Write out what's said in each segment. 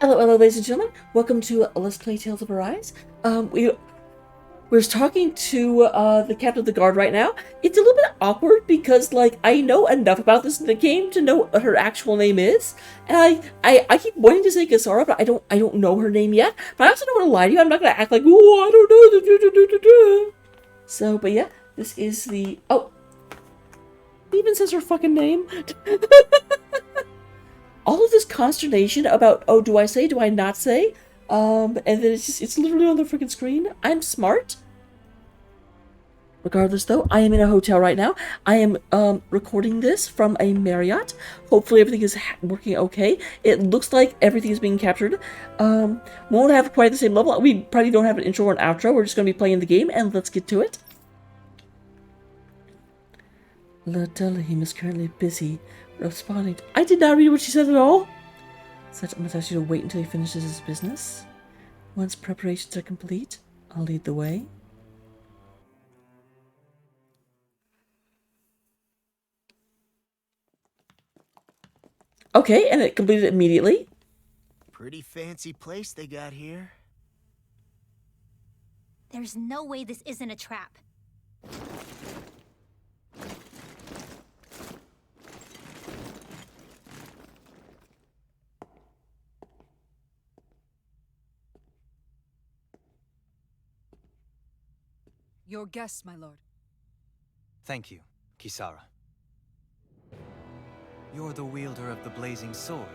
Hello, ladies and gentlemen. Welcome to Let's Play Tales of Arise. We're talking to the captain of the guard right now. It's a little bit awkward because, like, I know enough about this in the game to know what her actual name is, and I keep wanting to say Gasara, but I don't know her name yet. But I also don't want to lie to you. I'm not gonna act like, oh, I don't know. So, but yeah, this is the it even says her fucking name. All of this consternation about, oh, do I say, do I not say? And then it's literally on the freaking screen. I'm smart. Regardless, though, I am in a hotel right now. I am recording this from a Marriott. Hopefully everything is working okay. It looks like everything is being captured. Won't have quite the same level. We probably don't have an intro or an outro. We're just going to be playing the game, and let's get to it. La Delahim is currently busy responding. I did not read what she said at all. Such I must ask you to wait until he finishes his business. Once preparations are complete, I'll lead the way. Okay, and it completed immediately. Pretty fancy place they got here. There's no way this isn't a trap. Your guest, my lord. Thank you, Kisara. You're the wielder of the blazing sword,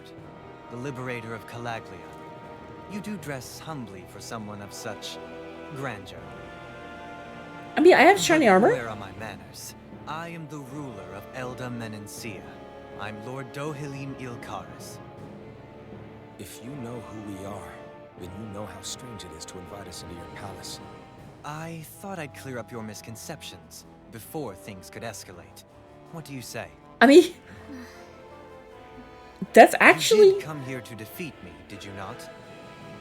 the liberator of Calaglia. You do dress humbly for someone of such grandeur. I mean, I have shiny armor. Where are my manners? I am the ruler of Elda Menencia. I'm Lord Dohilim Ilkaris. If you know who we are, then you know how strange it is to invite us into your palace. I thought I'd clear up your misconceptions before things could escalate. What do you say? I mean, that's actually... You did come here to defeat me, did you not?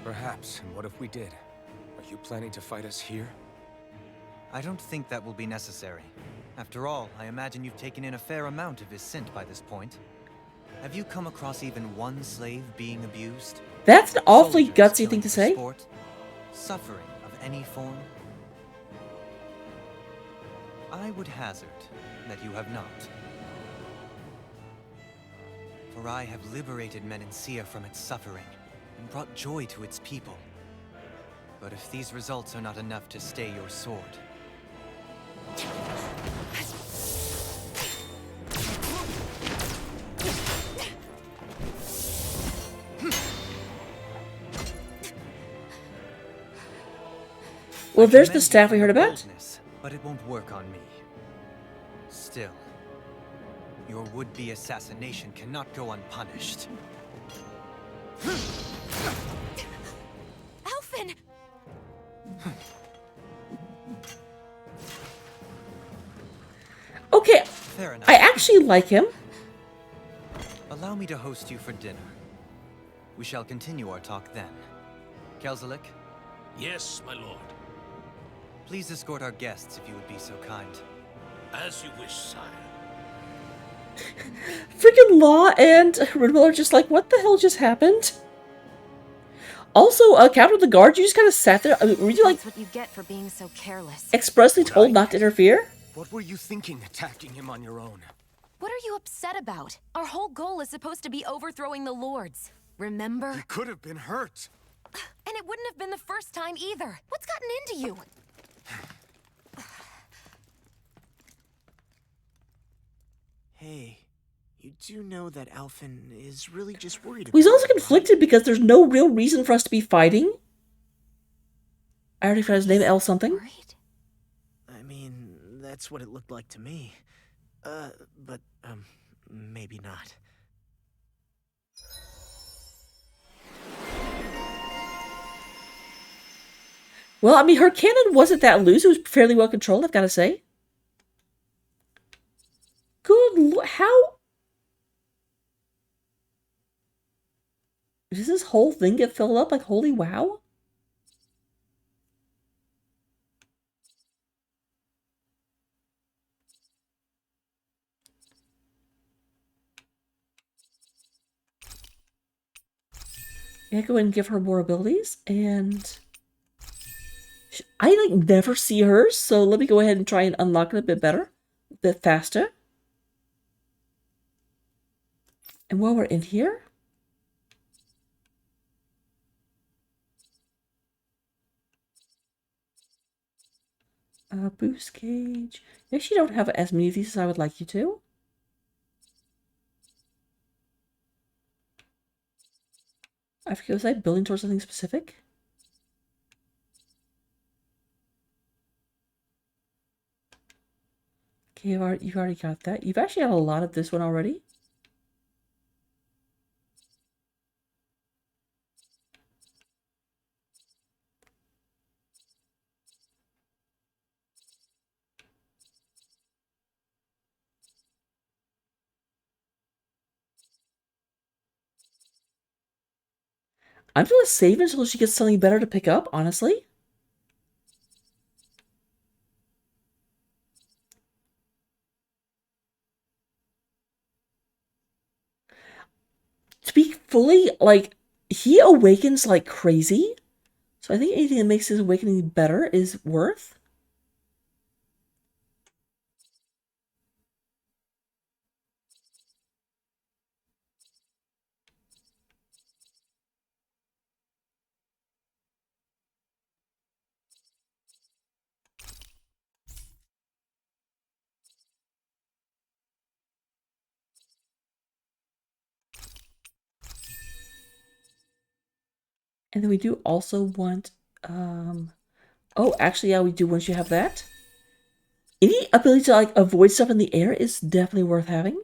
Perhaps, and what if we did? Are you planning to fight us here? I don't think that will be necessary. After all, I imagine you've taken in a fair amount of his scent by this point. Have you come across even one slave being abused? That's an awfully Soldiers gutsy thing killing to for say. Sport? Suffering of any form? I would hazard that you have not. For I have liberated Menencia from its suffering and brought joy to its people. But if these results are not enough to stay your sword... Well, there's the staff we heard about. Boldness, but it won't work on me. Still, your would-be assassination cannot go unpunished. Alphen! Okay, Fair enough. I actually like him. Allow me to host you for dinner. We shall continue our talk then. Kelzelik, Yes, my lord. please escort our guests if you would be so kind. As you wish, sire. Freaking Law and Ridwell are just like, what the hell just happened? Also, Captain of the Guard, you just kind of sat there. Were you, like, That's what you get for being so careless. expressly told not to interfere? What were you thinking, attacking him on your own? What are you upset about? Our whole goal is supposed to be overthrowing the lords. Remember? He could have been hurt. And it wouldn't have been the first time either. What's gotten into you? Hey, you do know that Alphen is really just worried about Well, he's also you, right? conflicted because there's no real reason for us to be fighting. I already forgot his name, L something. Right? I mean, that's what it looked like to me. But, maybe not. Well, I mean, her cannon wasn't that loose. It was fairly well controlled, I've got to say. How? Does this whole thing get filled up? Like, holy wow? Okay, go ahead and give her more abilities, and I like never see her, so let me go ahead and try and unlock it a bit better, a bit faster. And while we're in here, boost gauge. You actually don't have as many of these as I would like you to. I forget, was I building towards something specific? Okay, you've already got that. You've actually got a lot of this one already. I'm just gonna save until she gets something better to pick up, honestly. To be fully, like, he awakens like crazy. So I think anything that makes his awakening better is worth. And then we do also want, oh, actually, yeah, we do once you have that. Any ability to, like, avoid stuff in the air is definitely worth having.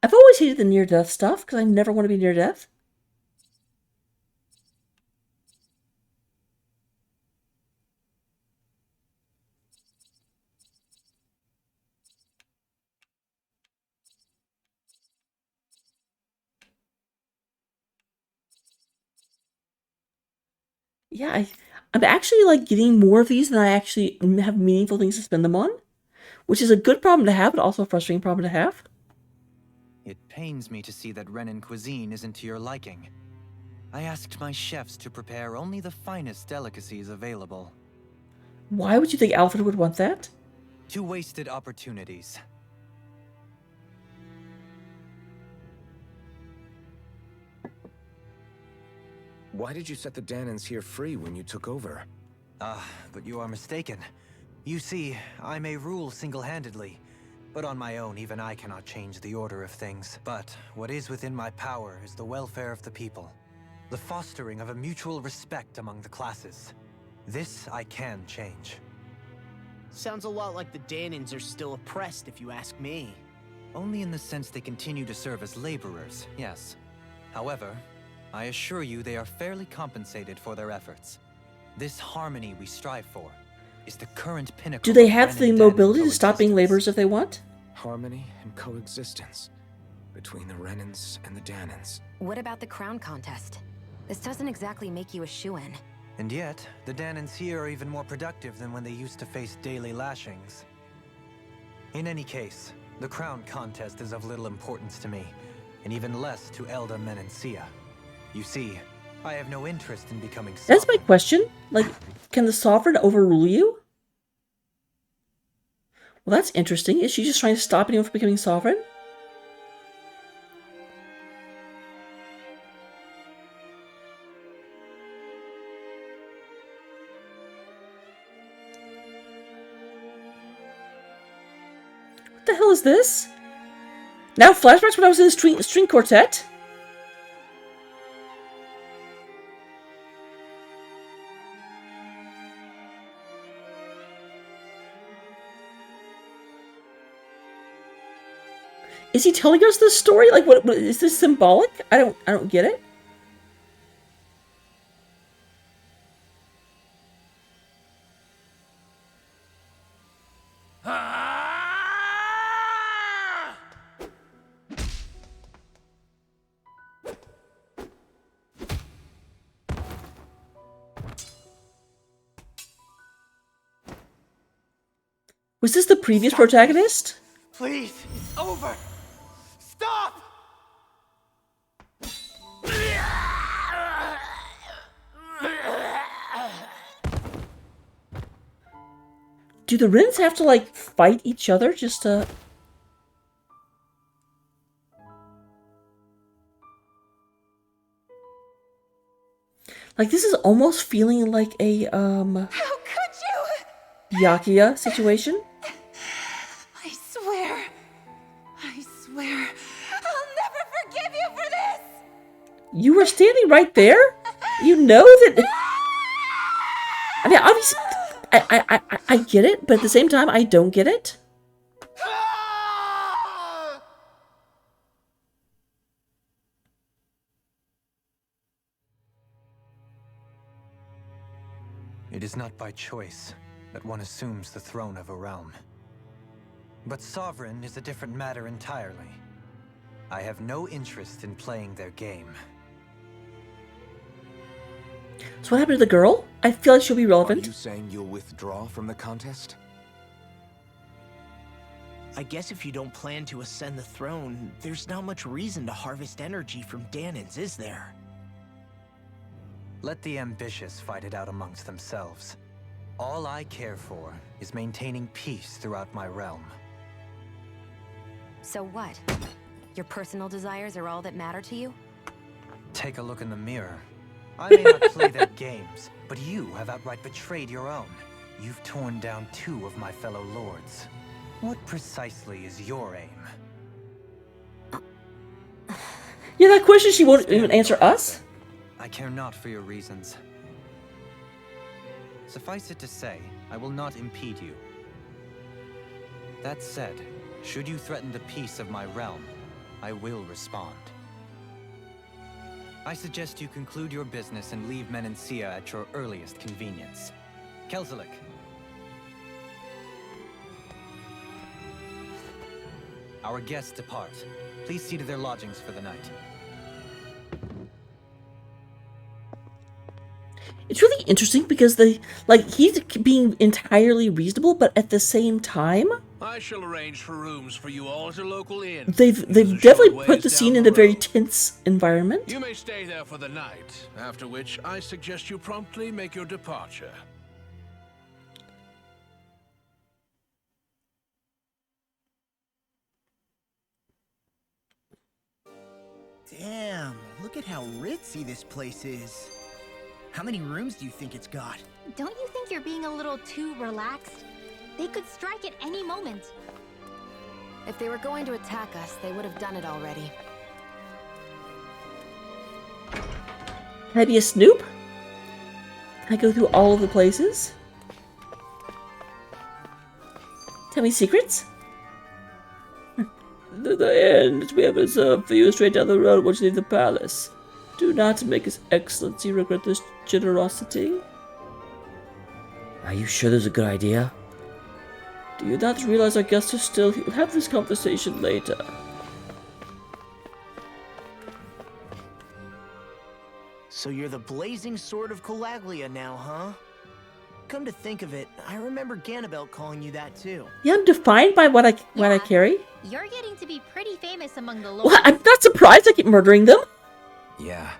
I've always hated the near-death stuff, because I never want to be near-death. Yeah, I'm actually, like, getting more of these than I actually have meaningful things to spend them on. Which is a good problem to have, but also a frustrating problem to have. It pains me to see that Renan cuisine isn't to your liking. I asked my chefs to prepare only the finest delicacies available. Why would you think Alfred would want that? 2 wasted opportunities. Why did you set the Danans here free when you took over? But you are mistaken. You see, I may rule single-handedly, but on my own, even I cannot change the order of things. But what is within my power is the welfare of the people, the fostering of a mutual respect among the classes. This I can change. Sounds a lot like the Danans are still oppressed, if you ask me. Only in the sense they continue to serve as laborers, yes. However, I assure you they are fairly compensated for their efforts. This harmony we strive for is the current pinnacle. Do they of have the Renan mobility Danan to stop being coexistence. laborers if they want? Harmony and coexistence between the Renans and the Danans. What about the crown contest? This doesn't exactly make you a shoo-in. And yet, the Danans here are even more productive than when they used to face daily lashings. In any case, the crown contest is of little importance to me, and even less to Elda Menencia. You see, I have no interest in becoming sovereign. That's my question. Like, can the sovereign overrule you? Well, that's interesting. Is she just trying to stop anyone from becoming sovereign? What the hell is this? Now flashbacks when I was in the string quartet? Is he telling us this story? Like, what is this symbolic? I don't get it. Was this the previous protagonist? Please, it's over. Stop! Do the Rins have to, like, fight each other just to... Like, this is almost feeling like a, How could you? Byakuya situation. I swear, I'll never forgive you for this! You were standing right there? You know that... I mean, obviously, I get it, but at the same time, I don't get it. It is not by choice that one assumes the throne of a realm. But sovereign is a different matter entirely. I have no interest in playing their game. So what happened to the girl? I feel like she'll be Are relevant. you saying you'll withdraw from the contest? I guess if you don't plan to ascend the throne, there's not much reason to harvest energy from Danons, is there? Let the ambitious fight it out amongst themselves. All I care for is maintaining peace throughout my realm. So what? Your personal desires are all that matter to you? Take a look in the mirror. I may not play their games, but you have outright betrayed your own. You've torn down 2 of my fellow lords. What precisely is your aim? Yeah, that question she won't even answer us. I care not for your reasons. Suffice it to say, I will not impede you. That said, should you threaten the peace of my realm, I will respond. I suggest you conclude your business and leave Menancia at your earliest convenience. Kelzelik. Our guests depart. Please see to their lodgings for the night. It's really interesting because he's being entirely reasonable, but at the same time, I shall arrange for rooms for you all at a local inn. they've It is a definitely short put the ways scene down in a very road. tense environment. You may stay there for the night, after which I suggest you promptly make your departure. Damn, look at how ritzy this place is. How many rooms do you think it's got? Don't you think you're being a little too relaxed? They could strike at any moment. If they were going to attack us, they would have done it already. Can I be a snoop? Can I go through all of the places? Tell me secrets? The end. We have reserved for you straight down the road once you leave the palace. Do not make His Excellency regret this generosity. Are you sure this is a good idea? Do you not realize our guests are still here? We'll have this conversation later. So you're the blazing sword of Colaglia now, huh? Come to think of it, I remember Ganabelt calling you that too. Yeah, I'm defined by what I Yeah. carry. You're getting to be pretty famous among the lords. Well, I'm not surprised I keep murdering them. Yeah,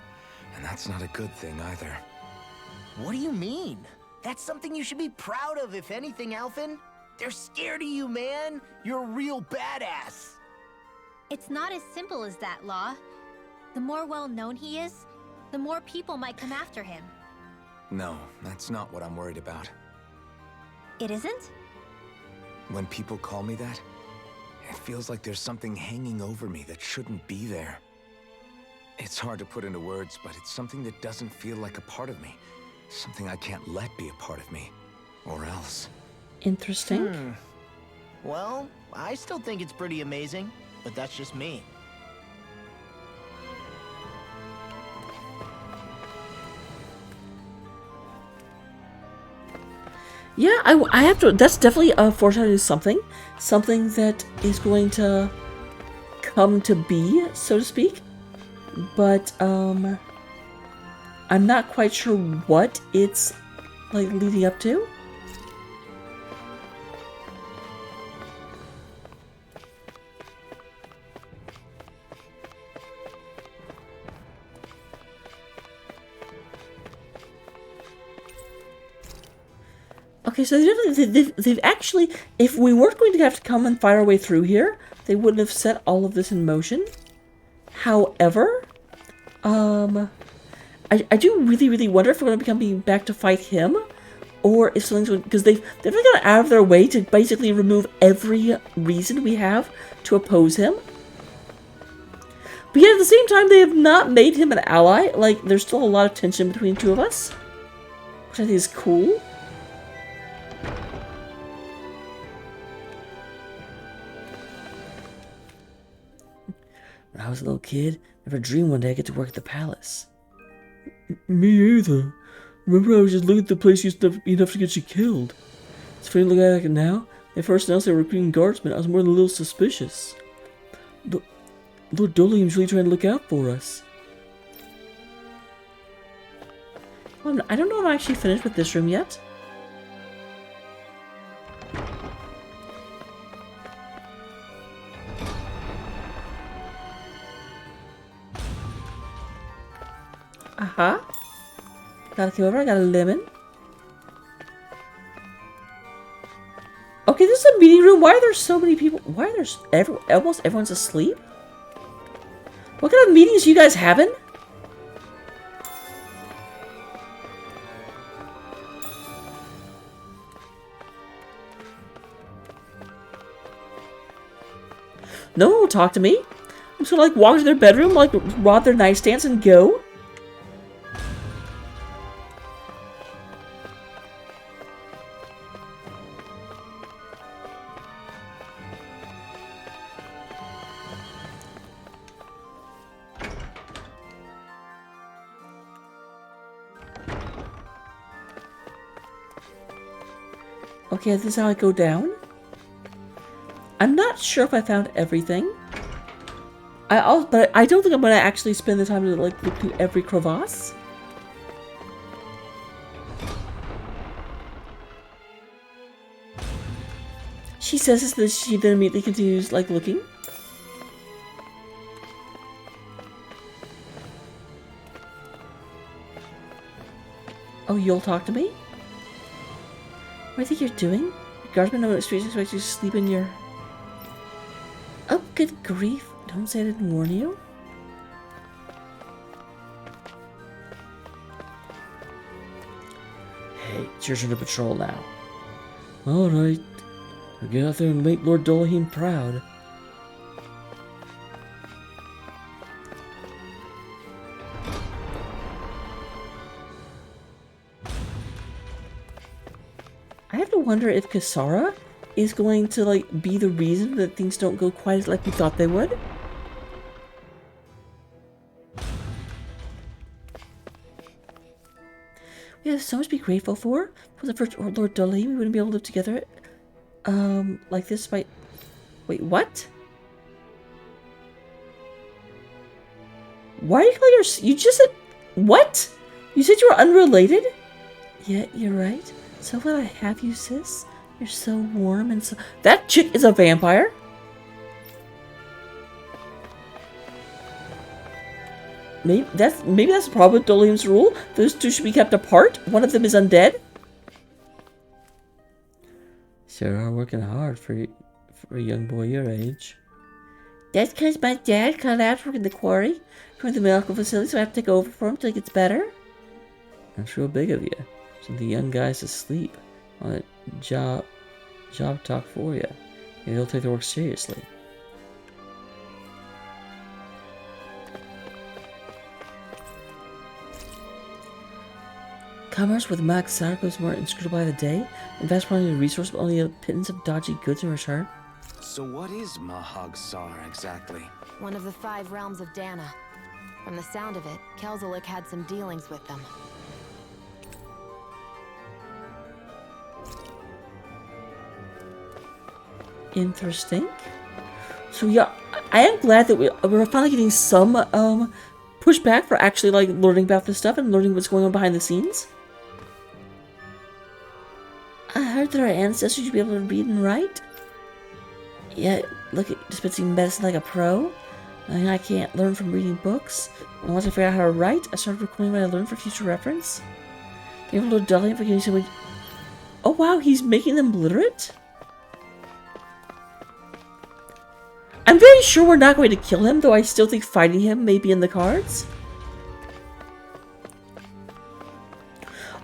and that's not a good thing either. What do you mean? That's something you should be proud of, if anything, Alphen. They're scared of you, man. You're a real badass. It's not as simple as that, Law. The more well-known he is, the more people might come after him. No, that's not what I'm worried about. It isn't? When people call me that, it feels like there's something hanging over me that shouldn't be there. It's hard to put into words, but it's something that doesn't feel like a part of me. Something I can't let be a part of me. Or else. Interesting. Well, I still think it's pretty amazing, but that's just me. Yeah, I have to. That's definitely a foreshadowing something that is going to come to be, so to speak. But I'm not quite sure what it's like leading up to. Okay, so they've actually, if we weren't going to have to come and fight our way through here, they wouldn't have set all of this in motion. However, I do really wonder if we're going to be coming back to fight him, or if something's going, because they've really gone out of their way to basically remove every reason we have to oppose him. But yet at the same time, they have not made him an ally. Like, there's still a lot of tension between the two of us, which I think is cool. When I was a little kid, I never dreamed one day I'd get to work at the palace. Me either. Remember, I was just looking at the place used to be enough to get you killed. It's funny looking at it now. They first announced they were recruiting guardsmen. I was more than a little suspicious. Lord Dolium's really trying to look out for us. Well, I don't know if I'm actually finished with this room yet. Aha. Gotta come over, I got a lemon. Okay, this is a meeting room. Why are there so many people? Why are there almost everyone's asleep? What kind of meetings are you guys having? No one will talk to me. I'm just gonna like walk to their bedroom, like rob their nightstands and go. Okay, this is how I go down. I'm not sure if I found everything. But I don't think I'm gonna actually spend the time to like look through every crevasse. She says this, that she then immediately continues like looking. Oh, you'll talk to me? What do you think you're doing? Your guardsmen know what streets expect you to sleep in your... Oh, good grief. Don't say I didn't warn you. Hey, it's your turn to patrol now. Alright. We'll get out there and make Lord Dolahim proud. I have to wonder if Kasara is going to like be the reason that things don't go quite as like we thought they would. We have so much to be grateful for. If it wasn't for Lord Dolahim, we wouldn't be able to live together like this by... Wait, what? Why are you calling her... You just said... What? You said you were unrelated? Yeah, you're right. So glad I have you, sis. You're so warm and so... That chick is a vampire? Maybe that's the problem with Dolium's rule. Those two should be kept apart. One of them is undead. Sure are working hard for a young boy your age. That's because my dad cut out from the quarry, from the medical facility, so I have to take over for him till he gets better. That's real big of you. Send the young guys to sleep on a job talk for you. Maybe they'll take their work seriously. Commerce with Maxar goes more inscrutable by the day. Invest money in resources, but only a pittance of dodgy goods in return. So what is Mahag-Sar exactly? One of the 5 realms of Dana. From the sound of it, Kelzelik had some dealings with them. Interesting. So yeah, I am glad that we're finally getting some pushback for actually like learning about this stuff and learning what's going on behind the scenes. I heard that our ancestors used to be able to read and write. Yeah, look at dispensing medicine like a pro. I mean, I can't learn from reading books. And once I figured out how to write, I started recording what I learned for future reference. Thank you, Lord Dullian, for giving so much... Oh wow, he's making them literate? I'm very sure we're not going to kill him, though I still think fighting him may be in the cards.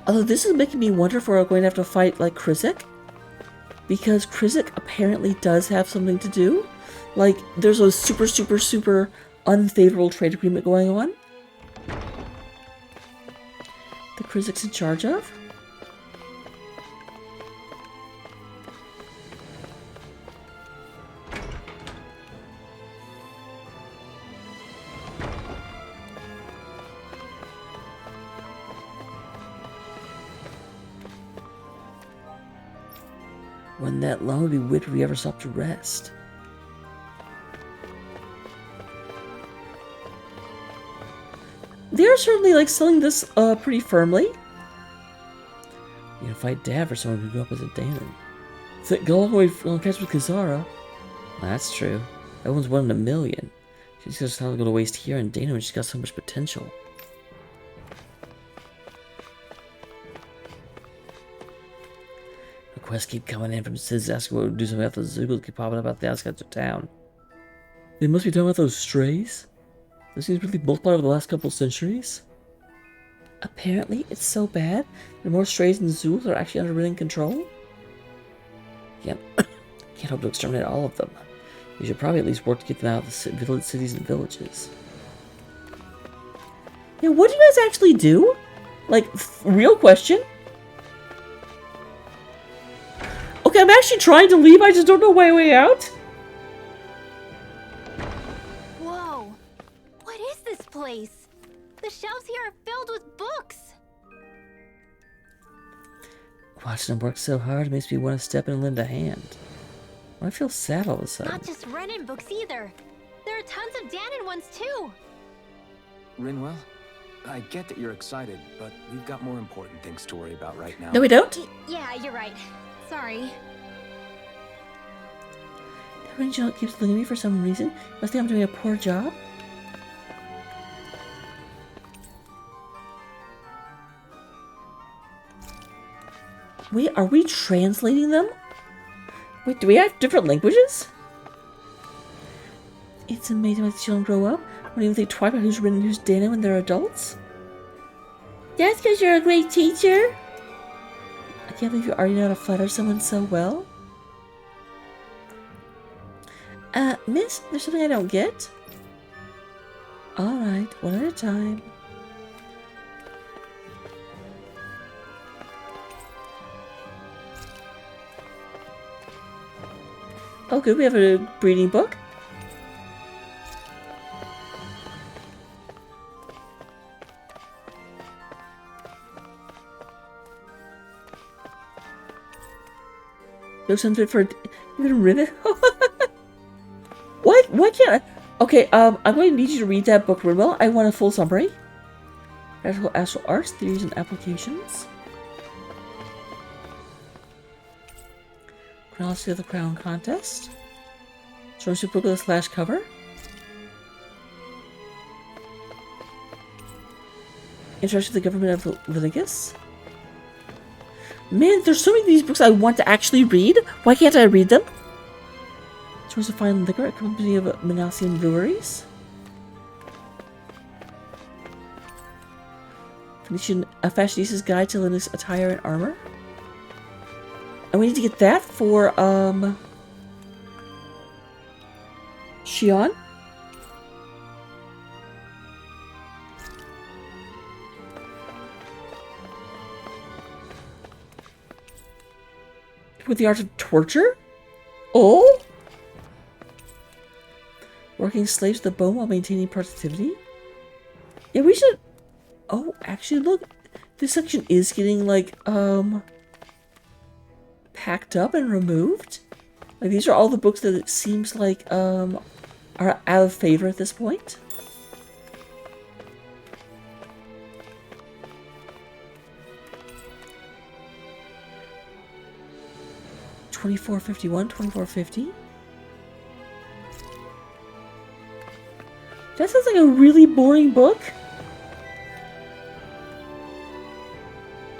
Although this is making me wonder if we're going to have to fight, like, Krizik. Because Krizik apparently does have something to do. Like, there's a super unfavorable trade agreement going on that Krizik's in charge of. When that long would be weird if we ever stopped to rest. They're certainly, like, selling this pretty firmly. You're gonna fight Dad for someone who grew up as a Danon. Go all the way on catch with Kazara. That's true. That one's 1 in a million. She's just not going to waste here in Danon when she's got so much potential. Requests keep coming in from Sis asking what we'll do something about the Zoogles keep popping up at the outskirts of town. They must be talking about those strays? Those things really multiplied over the last couple centuries? Apparently, it's so bad that more strays than Zoogles are actually under Renan control? Can't hope to exterminate all of them. We should probably at least work to get them out of the cities and villages. Yeah, what do you guys actually do? Like, real question? Okay, I'm actually trying to leave, I just don't know my way out. Whoa! What is this place? The shelves here are filled with books! Watching them work so hard makes me want to step in and lend a hand. I feel sad all of a sudden. Not just Renan books either. There are tons of Danon ones too. Rinwell, I get that you're excited, but we've got more important things to worry about right now. No, we don't. Yeah, you're right. Sorry. The Ranger keeps looking at me for some reason. Must think I'm doing a poor job. Wait, are we translating them? Wait, do we have different languages? It's amazing how the children grow up. I don't even think twice about who's Renan and who's Danon when they're adults. That's because you're a great teacher. I can't believe you already know how to flatter someone so well. Miss, there's something I don't get. Alright, one at a time. Oh good, we have a breeding book. Looks unfit for even Renan. What? Why can't I? Okay, I'm going to need you to read that book, Rinwell. I want a full summary. Astral Arts, Theories and Applications. Chronology of the Crown Contest. Swimsuit book with a slash cover. Introduction to the Government of Leviticus. Man, there's so many of these books I want to actually read. Why can't I read them? Source of Fine Liquor, a company of Manassian breweries. A Fashionista's Guide to Linux Attire and Armor. And we need to get that for, Shion. With the Art of Torture? Oh? Working slaves to the bone while maintaining productivity? Yeah, we should... Oh, actually, look. This section is getting, like, packed up and removed. Like, these are all the books that it seems like, are out of favor at this point. $24.51, $24.50. That sounds like a really boring book.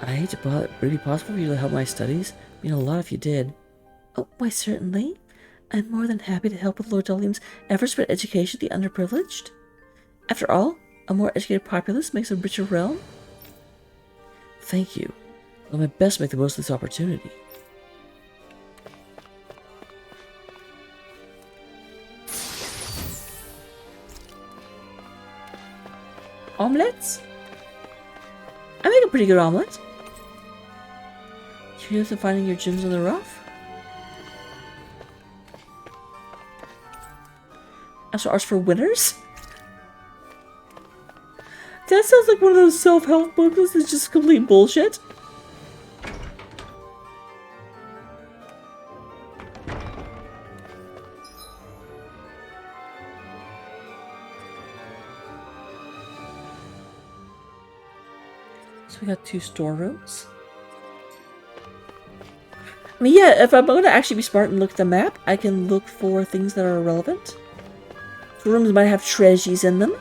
I hate to bother. Would it be possible for you to help my studies? I mean, a lot if you did. Oh, why certainly. I'm more than happy to help with Lord Dalium's efforts for education of the underprivileged. After all, a more educated populace makes a richer realm. Thank you. I'll do my best to make the most of this opportunity. Omelets? I make a pretty good omelet. Cheers to finding your gems on the rough. As for arts for winners? That sounds like one of those self-help books that's just complete bullshit. So we got 2 storerooms. I mean, yeah, if I'm going to actually be smart and look at the map, I can look for things that are relevant. The rooms might have treasures in them.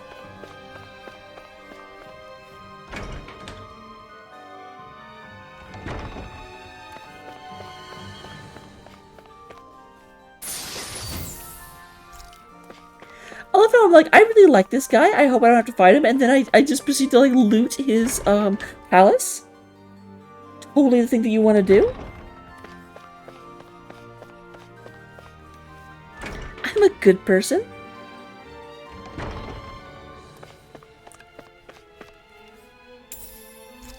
I love how I'm like, I really like this guy. I hope I don't have to fight him. And then I just proceed to like loot his palace. Totally the thing that you want to do. I'm a good person.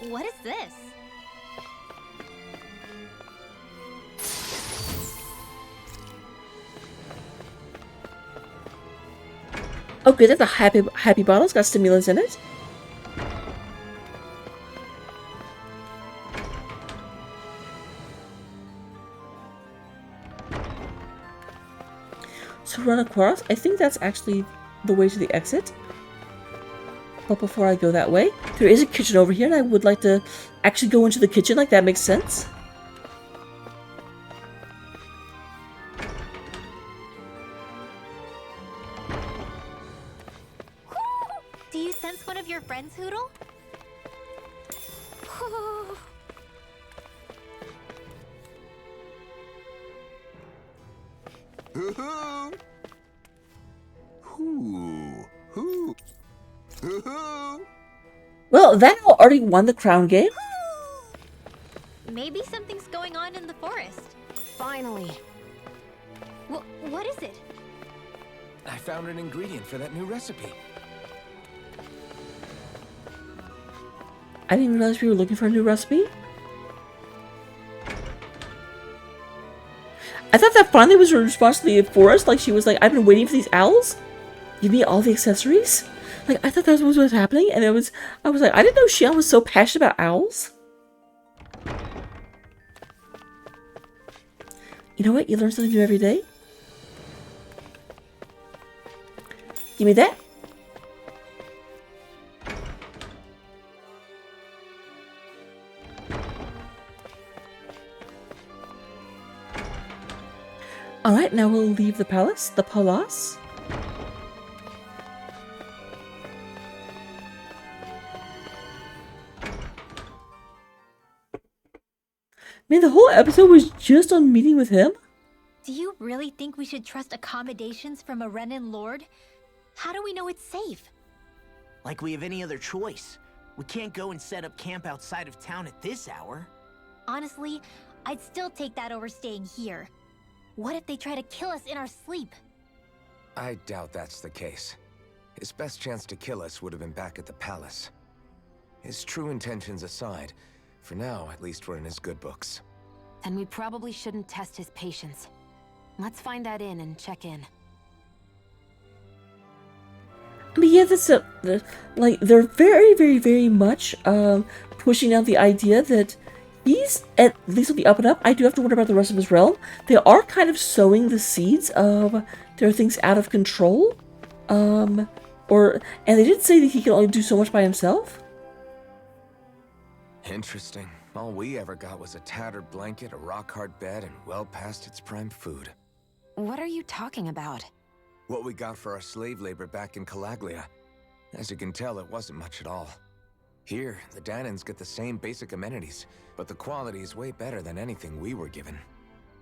What is this? Oh good, that's a happy bottle. It's got stimulants in it. So run across. I think that's actually the way to the exit. But before I go that way, there is a kitchen over here, and I would like to actually go into the kitchen, like that makes sense. Do you sense one of your friends, Hoodle? Hoo-hoo! Hoo-hoo! Hoo-hoo! Well, that already won the crown game. Maybe something's going on in the forest. Finally. What is it? I found an ingredient for that new recipe. I didn't realize we were looking for a new recipe. I thought that finally was her response to the forest. Like, she was like, I've been waiting for these owls. Give me all the accessories. Like, I thought that was what was happening. And I was like, I didn't know Xian was so passionate about owls. You know what? You learn something new every day. Give me that. Alright, now we'll leave the palace. The palace. Man, the whole episode was just on meeting with him? Do you really think we should trust accommodations from a Renan Lord? How do we know it's safe? Like we have any other choice. We can't go and set up camp outside of town at this hour. Honestly, I'd still take that over staying here. What if they try to kill us in our sleep? I doubt that's the case. His best chance to kill us would have been back at the palace. His true intentions aside, for now, at least we're in his good books. Then we probably shouldn't test his patience. Let's find that inn and check in. I mean, yeah, that's like, they're very, very, very much pushing out the idea that he's at least on the up and up. I do have to wonder about the rest of his realm. They are kind of sowing the seeds of there are things out of control. And they did say that he can only do so much by himself. Interesting. All we ever got was a tattered blanket, a rock-hard bed, and well past its prime food. What are you talking about? What we got for our slave labor back in Calaglia. As you can tell, it wasn't much at all. Here, the Danans get the same basic amenities, but the quality is way better than anything we were given.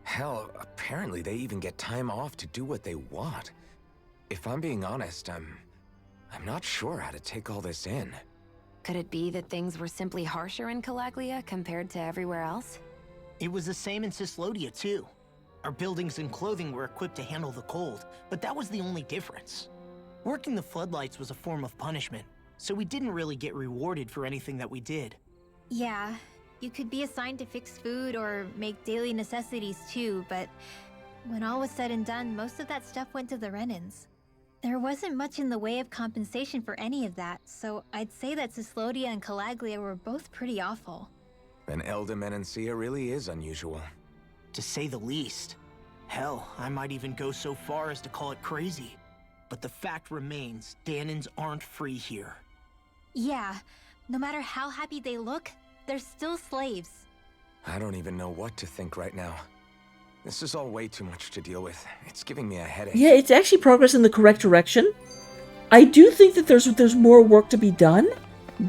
Hell, apparently they even get time off to do what they want. If I'm being honest, I'm not sure how to take all this in. Could it be that things were simply harsher in Calaglia compared to everywhere else? It was the same in Cyslodia, too. Our buildings and clothing were equipped to handle the cold, but that was the only difference. Working the floodlights was a form of punishment, so we didn't really get rewarded for anything that we did. Yeah, you could be assigned to fix food or make daily necessities too, but when all was said and done, most of that stuff went to the Renans. There wasn't much in the way of compensation for any of that, so I'd say that Cyslodia and Calaglia were both pretty awful. Then Elda Menancia really is unusual. To say the least. Hell, I might even go so far as to call it crazy. But the fact remains, Danans aren't free here. Yeah, no matter how happy they look, they're still slaves. I don't even know what to think right now. This is all way too much to deal with. It's giving me a headache. Yeah, it's actually progress in the correct direction. I do think that there's more work to be done,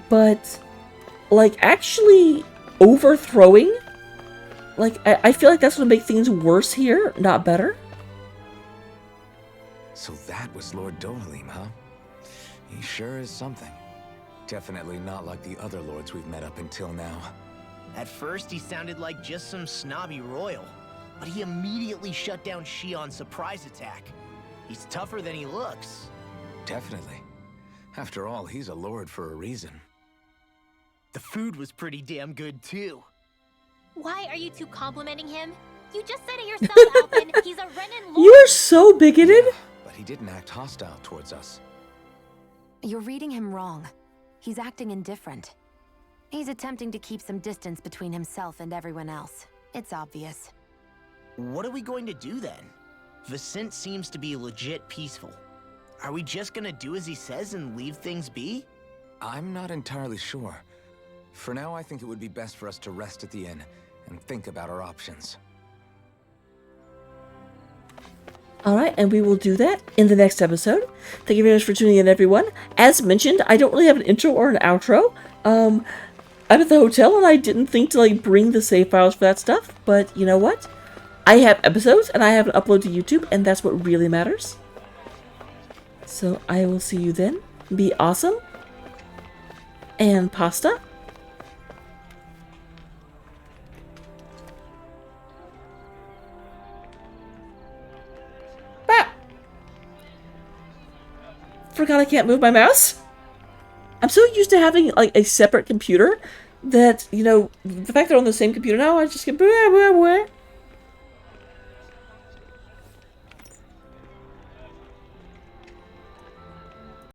but like actually overthrowing, like I feel like that's gonna make things worse here, not better. So that was Lord Dohalim, huh? He sure is something. Definitely not like the other lords we've met up until now. At first, he sounded like just some snobby royal, but he immediately shut down Shion's surprise attack. He's tougher than he looks. Definitely. After all, he's a lord for a reason. The food was pretty damn good, too. Why are you two complimenting him? You just said it yourself, Alvin. He's a Renan Lord. You are so bigoted. Yeah, but he didn't act hostile towards us. You're reading him wrong. He's acting indifferent. He's attempting to keep some distance between himself and everyone else. It's obvious. What are we going to do then? Vicent seems to be legit peaceful. Are we just gonna do as he says and leave things be? I'm not entirely sure. For now, I think it would be best for us to rest at the inn and think about our options. Alright, and we will do that in the next episode. Thank you very much for tuning in, everyone. As mentioned, I don't really have an intro or an outro. I'm at the hotel and I didn't think to like bring the save files for that stuff, but you know what? I have episodes and I have an upload to YouTube, and that's what really matters. So I will see you then. Be awesome. And pasta. Forgot I can't move my mouse. I'm so used to having like a separate computer that, you know, the fact that I'm on the same computer now, I just get blah, blah, blah.